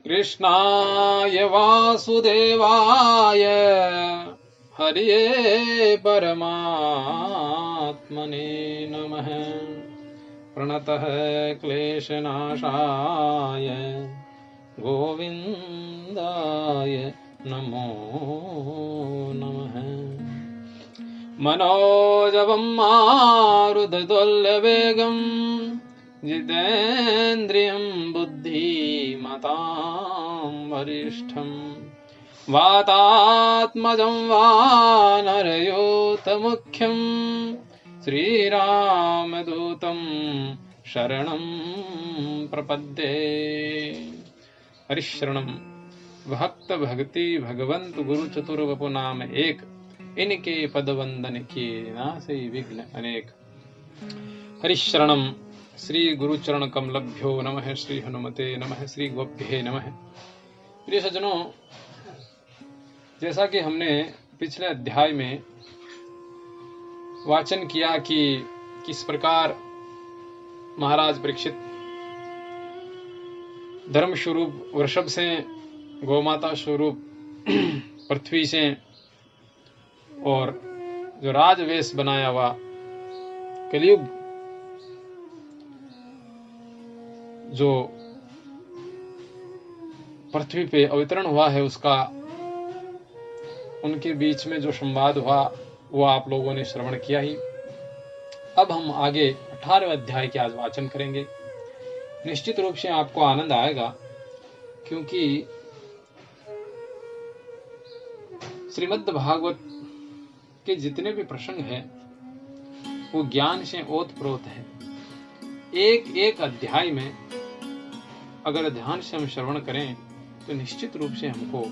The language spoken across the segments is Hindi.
कृष्णाय वासुदेवाय हरिये परमात्मने नमः। प्रणतः क्लेशनाशाय गोविन्दाय नमो नमः। मनोजवं मारुततुल्यवेगं जितेन्द्रियं बुद्धिमतां वरिष्ठं वातात्मजं वानरयूथमुख्यं श्रीरामदूतं शरणं प्रपद्ये। हरिशरणम भक्त भक्ति भगवंत गुरु चतुर्वपु नाम एक, इनके पद वंदन किए नासै विघ्न अनेक। हरिशरणम श्री गुरुचरण कमलभ्यो नमः, श्री हनुमते नमः, श्री गोभ्ये नमः। प्रिय सज्जनों, जैसा कि हमने पिछले अध्याय में वाचन किया कि किस प्रकार महाराज परीक्षित धर्म स्वरूप वृषभ से, गौमाता स्वरूप पृथ्वी से, और जो राजवेश बनाया हुआ कलयुग जो पृथ्वी पे अवतरण हुआ है, उसका उनके बीच में जो संवाद हुआ वो आप लोगों ने श्रवण किया ही। अब हम आगे 18वें अध्याय के आज वाचन करेंगे। निश्चित रूप से आपको आनंद आएगा, क्योंकि श्रीमद् भागवत के जितने भी प्रसंग हैं वो ज्ञान से ओतप्रोत है। एक एक अध्याय में अगर ध्यान से हम श्रवण करें तो निश्चित रूप से हमको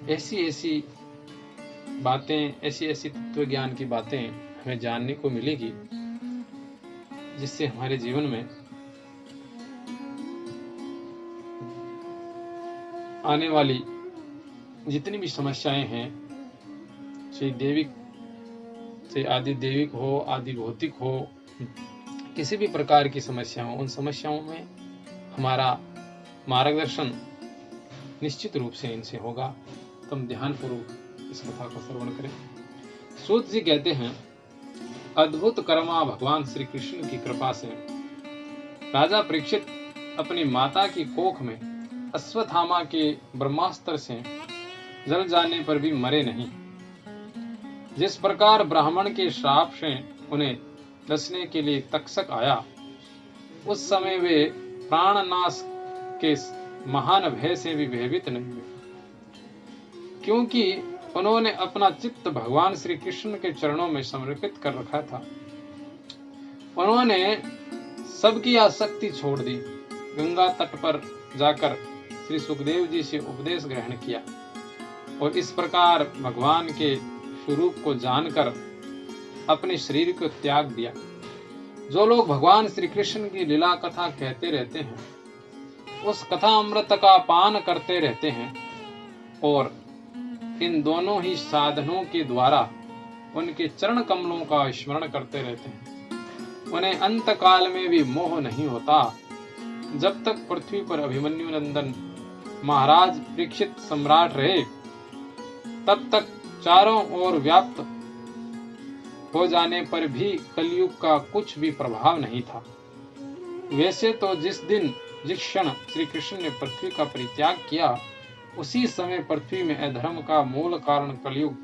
ऐसी ऐसी बातें, ऐसी ऐसी तत्व ज्ञान की बातें हमें जानने को मिलेगी, जिससे हमारे जीवन में आने वाली जितनी भी समस्याएं हैं, चाहे दैविक से आदि दैविक हो, आदि भौतिक हो, किसी भी प्रकार की समस्या हो, उन समस्याओं में हमारा मार्गदर्शन निश्चित रूप से इनसे होगा। तो हम ध्यान पूर्वक इस कथा को श्रवण करें। सूत जी कहते हैं, अद्भुत कर्मा भगवान श्री कृष्ण की कृपा से राजा परीक्षित अपनी माता की कोख में अश्वत्थामा के ब्रह्मास्त्र से जल जाने पर भी मरे नहीं। जिस प्रकार ब्राह्मण के श्राप से उन्हें डसने के लिए तक्षक आया, उस समय वे प्राणनाश के महान भय से भी भयभीत नहीं हुए, क्योंकि उन्होंने अपना चित्त भगवान श्री कृष्ण के चरणों में समर्पित कर रखा था। उन्होंने सबकी आसक्ति छोड़ दी, गंगा तट पर जाकर श्री सुखदेव जी से उपदेश ग्रहण किया और इस प्रकार भगवान के स्वरूप को जानकर अपने शरीर को त्याग दिया। जो लोग भगवान श्री कृष्ण की लीला कथा कहते रहते हैं, उस कथा अमृत का पान करते रहते हैं और इन दोनों ही साधनों के द्वारा उनके चरण कमलों का स्मरण करते रहते हैं, उन्हें अंत काल में भी मोह नहीं होता। जब तक पृथ्वी पर अभिमन्यु नंदन महाराज परीक्षित सम्राट रहे, तब तक चारों ओर व्याप्त हो जाने पर भी कलयुग का कुछ भी प्रभाव नहीं था। वैसे तो जिस क्षण श्री कृष्ण ने पृथ्वी का परित्याग किया, उसी समय पृथ्वी में अधर्म का मूल कारण कलयुग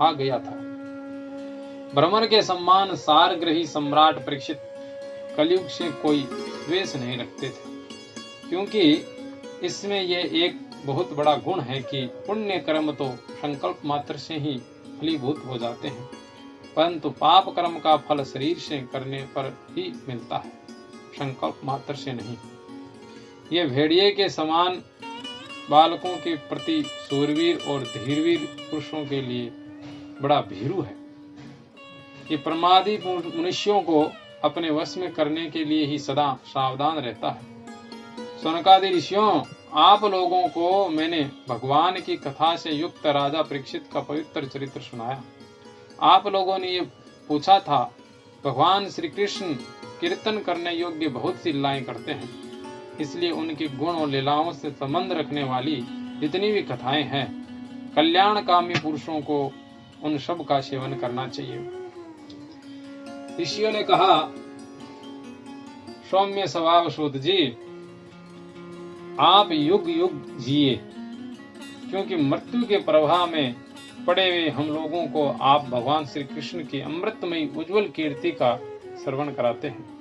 आ गया था। भ्रमर के सम्मान सारग्रही सम्राट परीक्षित कलयुग से कोई द्वेष नहीं रखते थे, क्योंकि इसमें यह एक बहुत बड़ा गुण है कि पुण्य कर्म तो संकल्प मात्र से ही फलीभूत हो जाते हैं, परंतु पाप कर्म का फल शरीर से करने पर ही मिलता है, संकल्प मात्र से नहीं। ये भेड़िए के समान बालकों के प्रति सूरवीर और धीरवीर पुरुषों के लिए बड़ा भीरू है। ये प्रमादी मनुष्यों को अपने वश में करने के लिए ही सदा सावधान रहता है। सनकादि ऋषियों, आप लोगों को मैंने भगवान की कथा से युक्त राजा परीक्षित का पवित्र चरित्र सुनाया। आप लोगों ने ये पूछा था, भगवान श्री कृष्ण कीर्तन करने योग्य बहुत सी लीलाएं करते हैं, इसलिए उनके गुण और लीलाओं से संबंध रखने वाली जितनी भी कथाएं हैं, कल्याणकामी पुरुषों को उन सब का सेवन करना चाहिए। ऋषियों ने कहा, सौम्य स्वभाव सूत जी, आप युग युग जिए, क्योंकि मृत्यु के प्रवाह में पड़े हुए हम लोगों को आप भगवान श्री कृष्ण की अमृतमयी उज्जवल कीर्ति का श्रवण कराते हैं।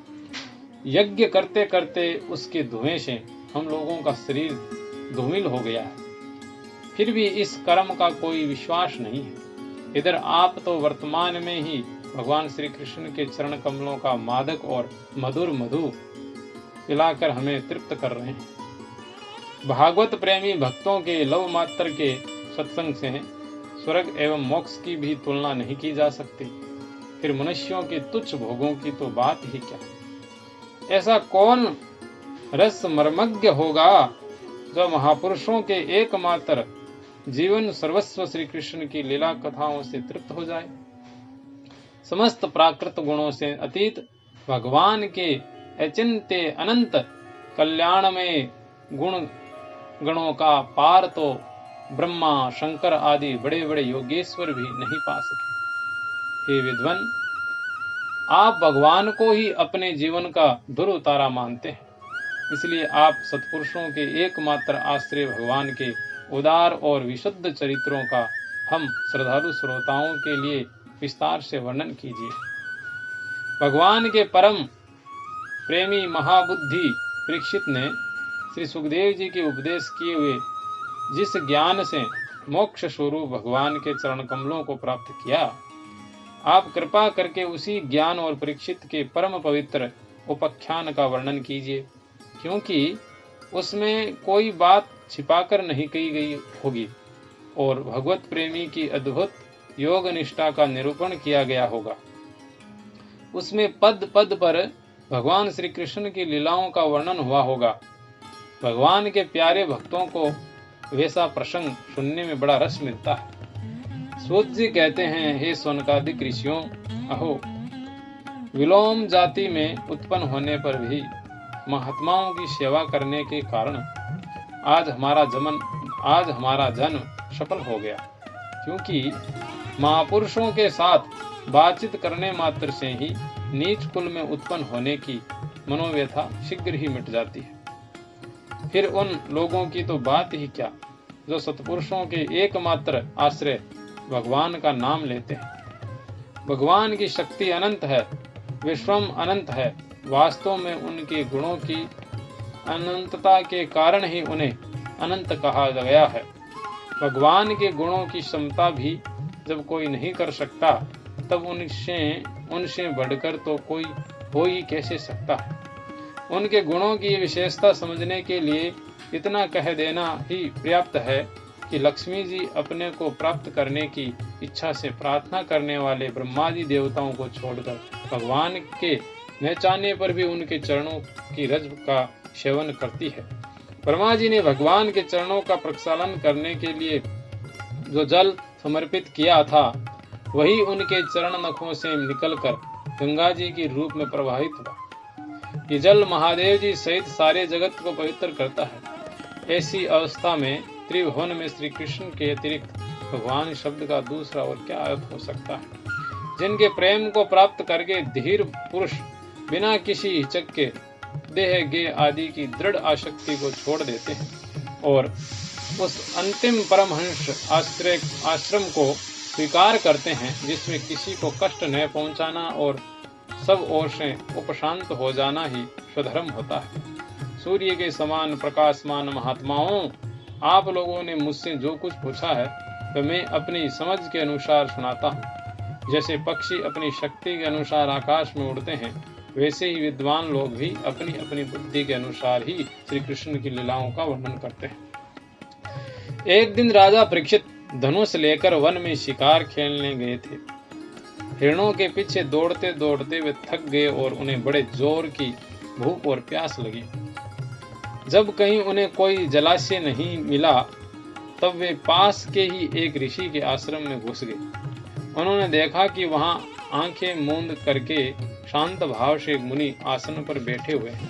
यज्ञ करते करते उसके धुएं से हम लोगों का शरीर धूमिल हो गया है, फिर भी इस कर्म का कोई विश्वास नहीं है। इधर आप तो वर्तमान में ही भगवान श्री कृष्ण के चरण कमलों का मादक और मधुर मधु पिलाकर हमें तृप्त कर रहे हैं। भागवत प्रेमी भक्तों के लव मात्र के सत्संग से स्वर्ग एवं मोक्ष की भी तुलना नहीं की जा सकती, फिर मनुष्यों के तुच्छ भोगों की तो बात ही क्या। ऐसा कौन रस मर्मज्ञ होगा जो महापुरुषों के एकमात्र जीवन सर्वस्व श्री कृष्ण की लीला कथाओं से तृप्त हो जाए। समस्त प्राकृत गुणों से अतीत भगवान के अचिंत्य अनंत कल्याण में गणों का पार तो ब्रह्मा शंकर आदि बड़े बड़े योगेश्वर भी नहीं पा सके। हे विद्वान, आप भगवान को ही अपने जीवन का ध्रुव तारा मानते हैं, इसलिए आप सत्पुरुषों के एकमात्र आश्रय भगवान के उदार और विशुद्ध चरित्रों का हम श्रद्धालु श्रोताओं के लिए विस्तार से वर्णन कीजिए। भगवान के परम प्रेमी महाबुद्धि परीक्षित ने श्री सुखदेव जी के उपदेश किए हुए जिस ज्ञान से मोक्ष स्वरूप भगवान के चरण कमलों को प्राप्त किया, आप कृपा करके उसी ज्ञान और परीक्षित के परम पवित्र उपाख्यान का वर्णन कीजिए, क्योंकि उसमें कोई बात छिपाकर नहीं कही गई होगी और भगवत प्रेमी की अद्भुत योग निष्ठा का निरूपण किया गया होगा। उसमें पद पद पर भगवान श्री कृष्ण की लीलाओं का वर्णन हुआ होगा। भगवान के प्यारे भक्तों को वैसा प्रसंग सुनने में बड़ा रस मिलता है। सूत जी कहते हैं, हे सौनकादिक ऋषियों, अहो, विलोम जाति में उत्पन्न होने पर भी महात्माओं की सेवा करने के कारण आज हमारा जन्म सफल हो गया, क्योंकि महापुरुषों के साथ बातचीत करने मात्र से ही नीच कुल में उत्पन्न होने की मनोव्यथा शीघ्र ही मिट जाती है। फिर उन लोगों की तो बात ही क्या जो सत्पुरुषों के एकमात्र आश्रय भगवान का नाम लेते हैं। भगवान की शक्ति अनंत है, विश्वम अनंत है। वास्तव में उनके गुणों की अनंतता के कारण ही उन्हें अनंत कहा गया है। भगवान के गुणों की क्षमता भी जब कोई नहीं कर सकता, तब उनसे बढ़कर तो कोई हो ही कैसे सकता है। उनके गुणों की विशेषता समझने के लिए इतना कह देना ही पर्याप्त है कि लक्ष्मी जी अपने को प्राप्त करने की इच्छा से प्रार्थना करने वाले ब्रह्मादि देवताओं को छोड़कर भगवान के न चाहने पर भी उनके चरणों की रज का सेवन करती है। ब्रह्मा जी ने भगवान के चरणों का प्रक्षालन करने के लिए जो जल समर्पित किया था, वही उनके चरण नखों से निकलकर गंगा जी के रूप में प्रवाहित हुआ। ये जल महादेव जी सहित सारे जगत को पवित्र करता है। ऐसी अवस्था में त्रिभुवन में श्री कृष्ण के अतिरिक्त भगवान शब्द का दूसरा और क्या अर्थ हो सकता है। जिनके प्रेम को प्राप्त करके धीर पुरुष बिना किसी हिचक के देह गे आदि की दृढ़ आसक्ति को छोड़ देते हैं और उस अंतिम परमहंस आश्रम को स्वीकार करते हैं, जिसमें किसी को कष्ट न पहुंचाना और सब ओर से उपशांत हो जाना ही स्वधर्म होता है। सूर्य के समान प्रकाशमान महात्माओं, आप लोगों ने मुझसे जो कुछ पूछा है वह मैं अपनी समझ के अनुसार सुनाता हूँ। जैसे पक्षी अपनी शक्ति के अनुसार आकाश में उड़ते हैं, वैसे ही विद्वान लोग भी अपनी अपनी बुद्धि के अनुसार ही श्री कृष्ण की लीलाओं का वर्णन करते हैं। एक दिन राजा परीक्षित धनुष लेकर वन में शिकार खेलने गए थे। हिरणों के पीछे दौड़ते दौड़ते वे थक गए और उन्हें बड़े जोर की भूख और प्यास लगी। जब कहीं उन्हें कोई जलाशय नहीं मिला, तब वे पास के ही एक ऋषि के आश्रम में घुस गए। उन्होंने देखा कि वहां आंखें मूंद करके शांत भाव से मुनि आसन पर बैठे हुए हैं।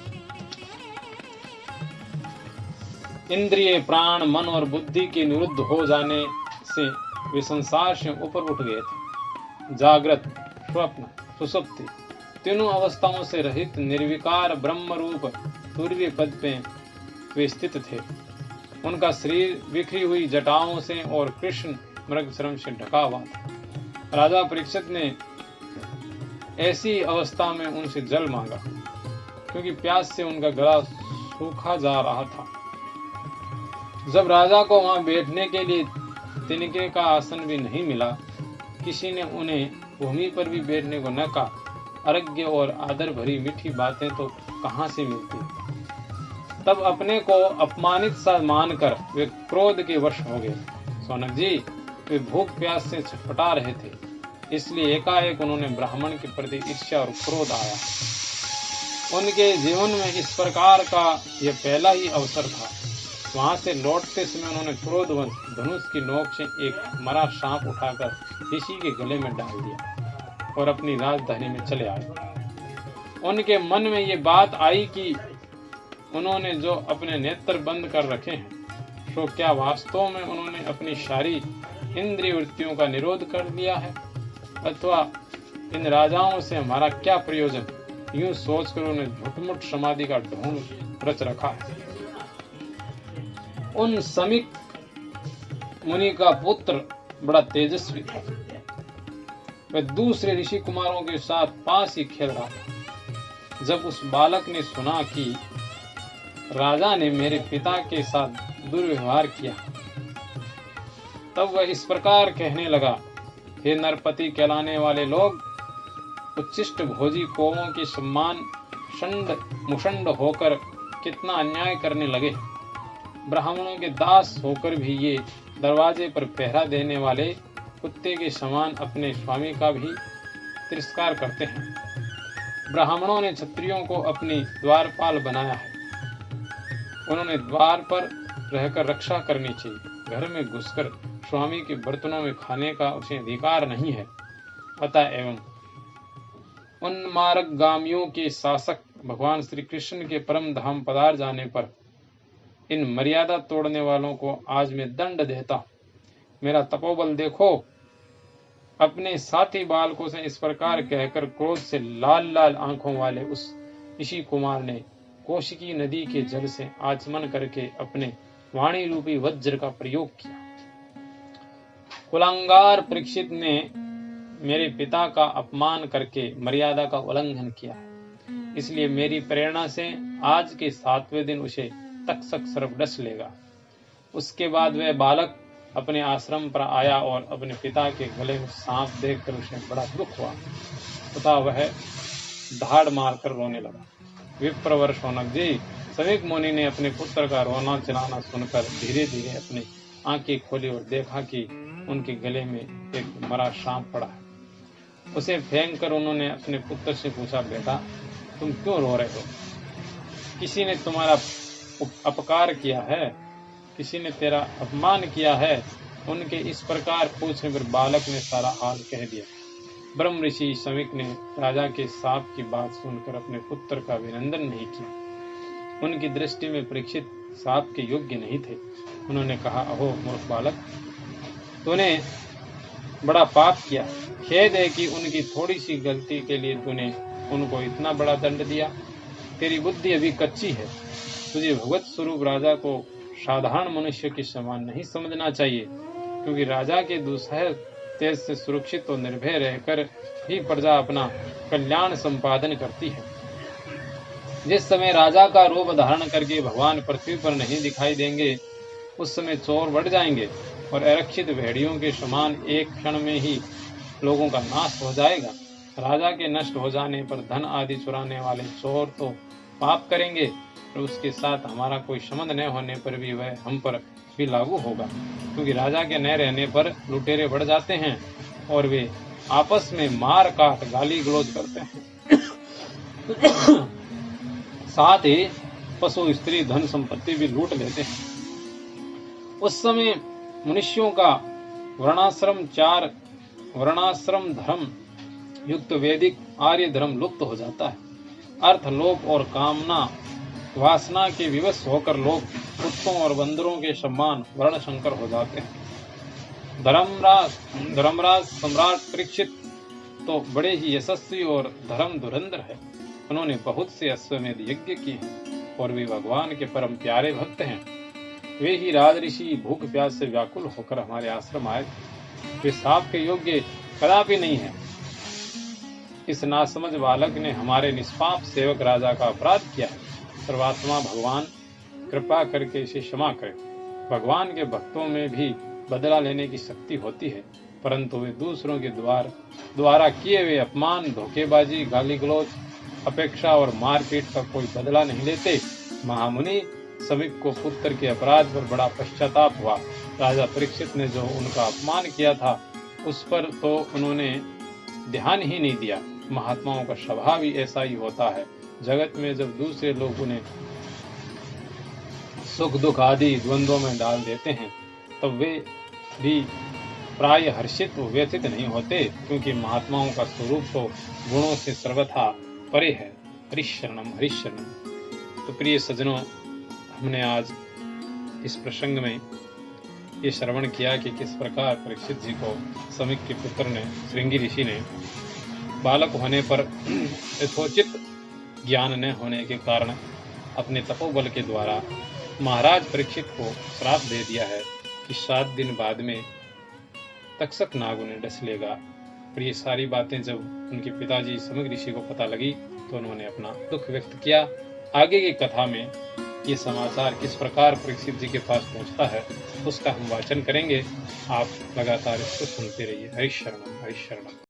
इंद्रिय, प्राण, मन और बुद्धि के निरुद्ध हो जाने से वे संसार से ऊपर उठ गए थे। जागृत, स्वप्न, सुषुप्ति तीनों अवस्थाओं से रहित निर्विकार ब्रह्म रूप सूर्य पद पे वे स्थित थे। उनका शरीर बिखरी हुई जटाओं से और कृष्ण मृग श्रम से ढका हुआ था। राजा परीक्षित ने ऐसी अवस्था में उनसे जल मांगा, क्योंकि प्यास से उनका गला सूखा जा रहा था। जब राजा को वहां बैठने के लिए तिनके का आसन भी नहीं मिला, किसी ने उन्हें भूमि पर भी बैठने को न कहा। अर्घ्य और आदर भरी मीठी बातें तो कहां से मिलती। तब अपने को अपमानित सा मानकर वे क्रोध के वश हो गए। सौनक जी, वे भूख प्यास से छटपटा रहे थे, इसलिए एकाएक उन्होंने ब्राह्मण के प्रति ईर्ष्या और क्रोध आया। उनके जीवन में इस प्रकार का यह पहला ही अवसर था। वहां से लौटते समय उन्होंने क्रोधवश धनुष की नोक से एक मरा सांप उठाकर ऋषि के गले में डाल दिया और अपनी राजधानी में चले आए। उनके मन में ये बात आई कि उन्होंने जो अपने नेत्र बंद कर रखे हैं, तो क्या वास्तव में उन्होंने अपनी सारी इंद्रिय वृत्तियों का निरोध कर दिया है, अथवा इन राजाओं से हमारा क्या प्रयोजन। यूं सोचकर उन्होंने झूठमुठ समाधि का ढोंग रच रखा है। उन समीक मुनि का पुत्र बड़ा तेजस्वी था। वह दूसरे ऋषि कुमारों के साथ पास ही खेल रहा था। जब उस बालक ने सुना कि राजा ने मेरे पिता के साथ दुर्व्यवहार किया, तब वह इस प्रकार कहने लगा, हे नरपति कहलाने वाले लोग, उच्चिष्ट भोजी कौमों के सम्मान षंड मुषंड होकर कितना अन्याय करने लगे। ब्राह्मणों के दास होकर भी ये दरवाजे पर पहरा देने वाले कुत्ते के समान अपने स्वामी का भी तिरस्कार करते हैं। ब्राह्मणों ने क्षत्रियों को अपनी द्वारपाल बनाया है। उन्होंने द्वार पर रहकर रक्षा करनी चाहिए। घर में घुसकर स्वामी के बर्तनों में खाने का उसे अधिकार नहीं है। अतः एवं उन मार्गगामियों के शासक भगवान श्री कृष्ण के परम धाम पधार जाने पर इन मर्यादा तोड़ने वालों को आज मैं दंड देता हूँ। मेरा तपोबल देखो। अपने साथी बालकों से इस प्रकार कहकर क्रोध से लाल लाल आंखों वाले उस ऋषि कुमार ने कौशिकी नदी के जल से आचमन करके अपने वाणी रूपी वज्र का प्रयोग किया। कुलांगार परीक्षित ने मेरे पिता का अपमान करके मर्यादा का उल्लंघन किया है, इसलिए मेरी प्रेरणा से आज के 7वें दिन उसे तक्षक सर्प डस लेगा। उसके बाद वह बालक अपने आश्रम पर आया और अपने पिता के गले में सांप देखकर उसे बड़ा दुख हुआ तथा वह धाड़ मारकर रोने लगा। विप्रवर शौनक जी, समीक मुनि ने अपने पुत्र का रोना चिल्लाना सुनकर धीरे धीरे अपनी आंखें खोली और देखा कि उनके गले में एक मरा सांप पड़ा है। उसे फेंक कर उन्होंने अपने पुत्र से पूछा, बेटा तुम क्यों रो रहे हो? किसी ने तुम्हारा अपकार किया है? किसी ने तेरा अपमान किया है? उनके इस प्रकार पूछने पर बालक ने सारा हाल कह दिया। ब्रह्म ऋषि समीक ने राजा के साप की बात सुनकर अपने पुत्र का अभिनंदन नहीं किया। उनकी दृष्टि में परीक्षित साप के योग्य नहीं थे। उन्होंने कहा, अहो मूर्ख बालक, तूने बड़ा पाप किया। खेद है कि उनकी थोड़ी सी गलती के लिए तूने उनको इतना बड़ा दंड दिया। तेरी बुद्धि अभी कच्ची है। तुझे भगवत स्वरूप राजा को साधारण मनुष्य के समान नहीं समझना चाहिए, क्योंकि राजा के दुस्सह तेज से सुरक्षित और निर्भय रहकर ही प्रजा अपना कल्याण संपादन करती है। जिस समय राजा का रूप धारण करके भगवान पृथ्वी पर नहीं दिखाई देंगे, उस समय चोर बढ़ जाएंगे और आरक्षित भेड़ियों के समान एक क्षण में ही लोगों का नाश हो जाएगा। राजा के नष्ट हो जाने पर धन आदि चुराने वाले चोर तो पाप करेंगे, और उसके साथ हमारा कोई संबंध न होने पर भी वह हम पर भी लागू होगा, क्योंकि राजा के न रहने पर लुटेरे बढ़ जाते हैं और वे आपस में मार काट गाली गलौज करते हैं। साथ ही पशु स्त्री धन संपत्ति भी लूट लेते हैं। उस समय मनुष्यों का वर्णाश्रम धर्म युक्त वैदिक आर्य धर्म लुप्त हो जाता है। अर्थ, लोभ और कामना वासना के विवश होकर लोग कुत्तों और बंदरों के समान वर्ण संकर हो जाते हैं। धर्मराज सम्राट परीक्षित तो बड़े ही यशस्वी और धर्म धुरंधर है। उन्होंने बहुत से अश्वमेध यज्ञ किए हैं और वे भगवान के परम प्यारे भक्त हैं। वे ही राज ऋषि भूख प्यास से व्याकुल होकर हमारे आश्रम आए। वे शाप के योग्य कदापि नहीं है। इस नासमझ बालक ने हमारे निष्पाप सेवक राजा का अपराध किया है। सर्वात्मा भगवान कृपा करके इसे क्षमा करें। भगवान के भक्तों में भी बदला लेने की शक्ति होती है, परंतु वे दूसरों के द्वारा किए हुए अपमान, धोखेबाजी, गाली गलौज, अपेक्षा और मारपीट का कोई बदला नहीं लेते। महामुनि समीप को पुत्र के अपराध पर बड़ा पश्चाताप हुआ। राजा परीक्षित ने जो उनका अपमान किया था उस पर तो उन्होंने ध्यान ही नहीं दिया। महात्माओं का स्वभाव ही ऐसा ही होता है। जगत में जब दूसरे लोग उन्हें सुख दुख आदि द्वंद्वों में डाल देते हैं तब वे भी प्राय हर्षित व व्यथित नहीं होते, क्योंकि महात्माओं का स्वरूप तो गुणों से सर्वथा परे है। हरिशरणम हरिशरणम। तो प्रिय सज्जनों, हमने आज इस प्रसंग में ये श्रवण किया कि किस प्रकार परीक्षित जी को समीक के पुत्र ने, श्रृंगी ऋषि ने, बालक होने पर यथोचित ज्ञान न होने के कारण अपने तपोबल के द्वारा महाराज परीक्षित को श्राप दे दिया है कि 7 दिन बाद में तक्षक नाग उन्हें डस लेगा। और ये सारी बातें जब उनके पिताजी समीक ऋषि को पता लगी तो उन्होंने अपना दुख व्यक्त किया। आगे की कथा में ये समाचार किस प्रकार परीक्षित जी के पास पहुंचता है उसका हम वाचन करेंगे। आप लगातार इसको सुनते रहिए। हरिशरणम हरिशरणम।